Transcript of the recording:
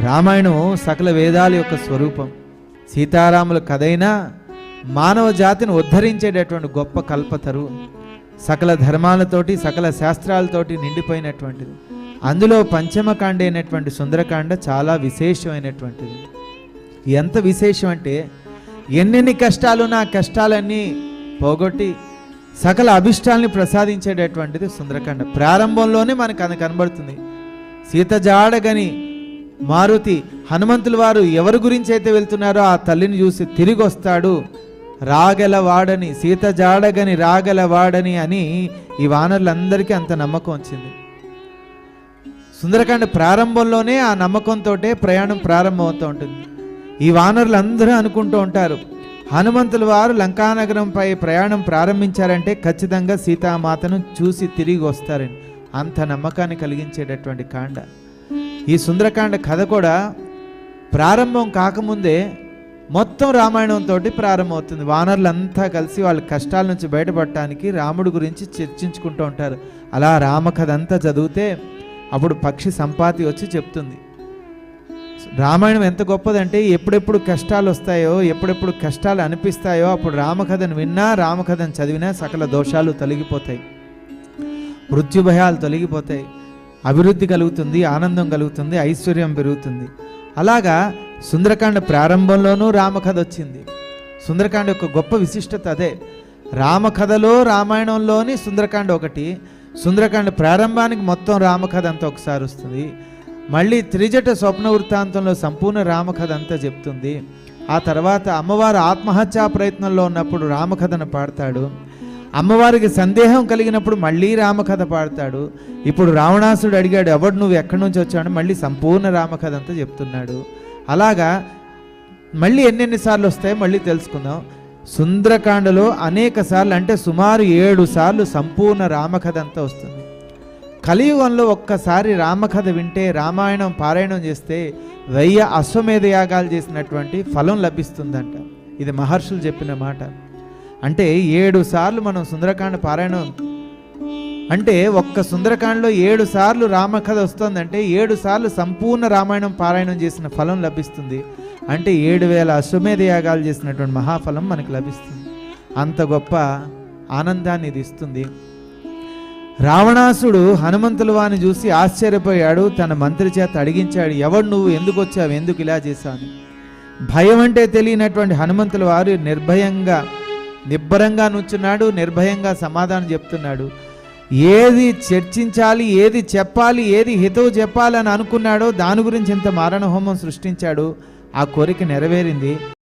రామాయణం సకల వేదాల యొక్క స్వరూపం. సీతారాముల కథైనా మానవ జాతిని ఉద్ధరించేటటువంటి గొప్ప కల్పతరు. సకల ధర్మాలతోటి సకల శాస్త్రాలతోటి నిండిపోయినటువంటిది. అందులో పంచమకాండ అయినటువంటి సుందరకాండ చాలా విశేషమైనటువంటిది. ఎంత విశేషం అంటే ఎన్నెన్ని కష్టాలున్నా ఆ కష్టాలన్నీ పోగొట్టి సకల అభిష్టాలని ప్రసాదించేటటువంటిది సుందరకాండ. ప్రారంభంలోనే మనకు అది కనబడుతుంది. సీత జాడగని మారుతి హనుమంతుల వారు ఎవరి గురించి అయితే వెళ్తున్నారో ఆ తల్లిని చూసి తిరిగి వస్తాడు, రాగలవాడని, సీత జాడగని రాగలవాడని అని ఈ వానరులందరికీ అంత నమ్మకం వచ్చింది. సుందరకాండ ప్రారంభంలోనే ఆ నమ్మకంతో ప్రయాణం ప్రారంభమవుతూ ఉంటుంది. ఈ వానరులందరూ అనుకుంటూ ఉంటారు, హనుమంతుల వారు లంకానగరంపై ప్రయాణం ప్రారంభించారంటే ఖచ్చితంగా సీతామాతను చూసి తిరిగి వస్తారని. అంత నమ్మకాన్ని కలిగించేటటువంటి కాండ ఈ సుందరకాండ. కథ కూడా ప్రారంభం కాకముందే మొత్తం రామాయణంతో ప్రారంభమవుతుంది. వానరులంతా కలిసి వాళ్ళ కష్టాల నుంచి బయటపడటానికి రాముడి గురించి చర్చించుకుంటూ ఉంటారు. అలా రామకథ అంతా చదివితే అప్పుడు పక్షి సంపాతి వచ్చి చెప్తుంది, రామాయణం ఎంత గొప్పదంటే ఎప్పుడెప్పుడు కష్టాలు వస్తాయో, ఎప్పుడెప్పుడు కష్టాలు అనిపిస్తాయో అప్పుడు రామకథను విన్నా, రామకథను చదివినా సకల దోషాలు తొలగిపోతాయి, మృత్యు భయాలు తొలగిపోతాయి, అభివృద్ధి కలుగుతుంది, ఆనందం కలుగుతుంది, ఐశ్వర్యం పెరుగుతుంది. అలాగా సుందరకాండ ప్రారంభంలోనూ రామకథ వచ్చింది. సుందరకాండ యొక్క గొప్ప విశిష్టత అదే. రామకథలో రామాయణంలోని సుందరకాండ ఒకటి. సుందరకాండ ప్రారంభానికి మొత్తం రామకథ అంతా ఒకసారి వస్తుంది. మళ్ళీ త్రిజట స్వప్న వృత్తాంతంలో సంపూర్ణ రామకథ అంతా చెప్తుంది. ఆ తర్వాత అమ్మవారు ఆత్మహత్యా ప్రయత్నంలో ఉన్నప్పుడు రామకథను పాడతాడు. అమ్మవారికి సందేహం కలిగినప్పుడు మళ్ళీ రామకథ పాడతాడు. ఇప్పుడు రావణాసుడు అడిగాడు, ఎవడు నువ్వు ఎక్కడి నుంచి వచ్చాడు, మళ్ళీ సంపూర్ణ రామకథ అంతా చెప్తున్నాడు. అలాగా మళ్ళీ ఎన్నెన్నిసార్లు వస్తాయో మళ్ళీ తెలుసుకుందాం. సుందరకాండలో అనేక సార్లు, అంటే సుమారు 7 సార్లు సంపూర్ణ రామకథ అంతా వస్తుంది. కలియుగంలో ఒక్కసారి రామకథ వింటే, రామాయణం పారాయణం చేస్తే 1000 అశ్వమేధ యాగాలు చేసినటువంటి ఫలం లభిస్తుందంట. ఇది మహర్షులు చెప్పిన మాట. అంటే 7 సార్లు మనం సుందరకాండ పారాయణం, అంటే ఒక్క సుందరకాండలో 7 సార్లు రామకథ వస్తుందంటే 7 సార్లు సంపూర్ణ రామాయణం పారాయణం చేసిన ఫలం లభిస్తుంది. అంటే 7000 అశ్వమేధ యాగాలు చేసినటువంటి మహాఫలం మనకు లభిస్తుంది. అంత గొప్ప ఆనందాన్ని ఇది ఇస్తుంది. రావణాసుడు హనుమంతుల వారిని చూసి ఆశ్చర్యపోయాడు. తన మంత్రి చేత అడిగించాడు, ఎవడు నువ్వు, ఎందుకు వచ్చావు, ఎందుకు ఇలా చేశాను. భయం అంటే తెలియనటువంటి హనుమంతుల వారు నిబ్బరంగా నుంచున్నాడు, నిర్భయంగా సమాధానం చెప్తున్నాడు. ఏది చర్చించాలి, ఏది చెప్పాలి, ఏది హితవు చెప్పాలని అనుకున్నాడో దాని గురించి ఇంత మారణ హోమం సృష్టించాడు. ఆ కోరిక నెరవేరింది.